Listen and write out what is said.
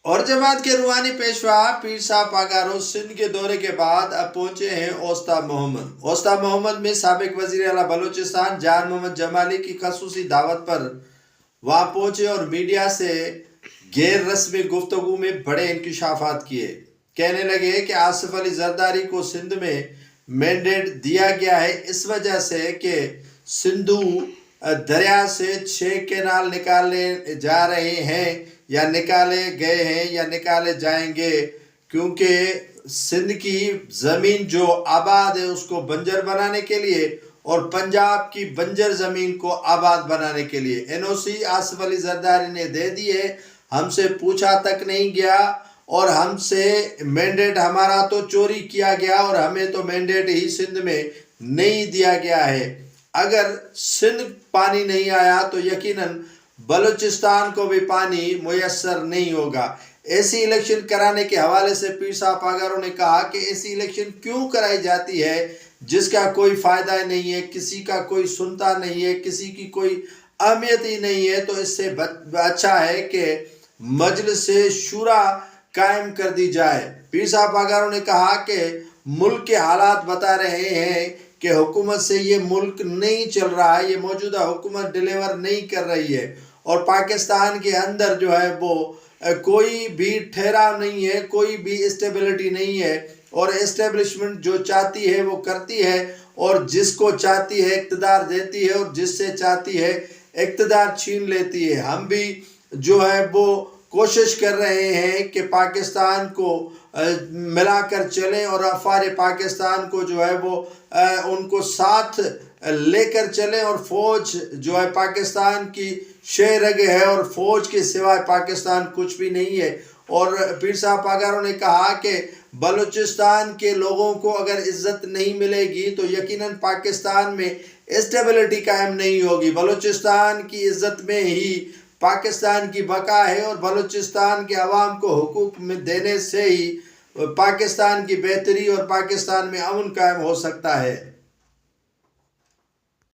اور جماعت کے روحانی پیشوا پیر صاحب پاگارو سندھ کے دورے کے بعد اب پہنچے ہیں اوستا محمد۔ اوستا محمد میں سابق وزیر اعلیٰ بلوچستان جان محمد جمالی کی خصوصی دعوت پر وہاں پہنچے اور میڈیا سے غیر رسمی گفتگو میں بڑے انکشافات کیے۔ کہنے لگے کہ آصف علی زرداری کو سندھ میں مینڈیٹ دیا گیا ہے اس وجہ سے کہ سندھو دریا سے 6 کینال نکالے جا رہے ہیں یا نکالے گئے ہیں یا نکالے جائیں گے، کیونکہ سندھ کی زمین جو آباد ہے اس کو بنجر بنانے کے لیے اور پنجاب کی بنجر زمین کو آباد بنانے کے لیے این او سی آصف علی زرداری نے دے دیے، ہم سے پوچھا تک نہیں گیا اور ہم سے مینڈیٹ ہمارا تو چوری کیا گیا اور ہمیں تو مینڈیٹ ہی سندھ میں نہیں دیا گیا ہے۔ اگر سندھ پانی نہیں آیا تو یقیناً بلوچستان کو بھی پانی میسر نہیں ہوگا۔ ایسی الیکشن کرانے کے حوالے سے پیر صاحب پاگاروں نے کہا کہ ایسی الیکشن کیوں کرائی جاتی ہے جس کا کوئی فائدہ نہیں ہے، کسی کا کوئی سنتا نہیں ہے، کسی کی کوئی اہمیت ہی نہیں ہے، تو اس سے اچھا ہے کہ مجلس شورا قائم کر دی جائے۔ پیر صاحب پاگاروں نے کہا کہ ملک کے حالات بتا رہے ہیں کہ حکومت سے یہ ملک نہیں چل رہا ہے، یہ موجودہ حکومت ڈیلیور نہیں کر رہی ہے اور پاکستان کے اندر جو ہے وہ کوئی بھی ٹھہراؤ نہیں ہے، کوئی بھی اسٹیبلٹی نہیں ہے اور اسٹیبلشمنٹ جو چاہتی ہے وہ کرتی ہے اور جس کو چاہتی ہے اقتدار دیتی ہے اور جس سے چاہتی ہے اقتدار چھین لیتی ہے۔ ہم بھی جو ہے وہ کوشش کر رہے ہیں کہ پاکستان کو ملا کر چلیں اور افواج پاکستان کو جو ہے وہ ان کو ساتھ لے کر چلیں اور فوج جو ہے پاکستان کی شہ رگ ہے اور فوج کے سوائے پاکستان کچھ بھی نہیں ہے۔ اور پیر صاحب پاگاروں نے کہا کہ بلوچستان کے لوگوں کو اگر عزت نہیں ملے گی تو یقیناً پاکستان میں اسٹیبلٹی قائم نہیں ہوگی۔ بلوچستان کی عزت میں ہی پاکستان کی بقا ہے اور بلوچستان کے عوام کو حقوق دینے سے ہی پاکستان کی بہتری اور پاکستان میں امن قائم ہو سکتا ہے۔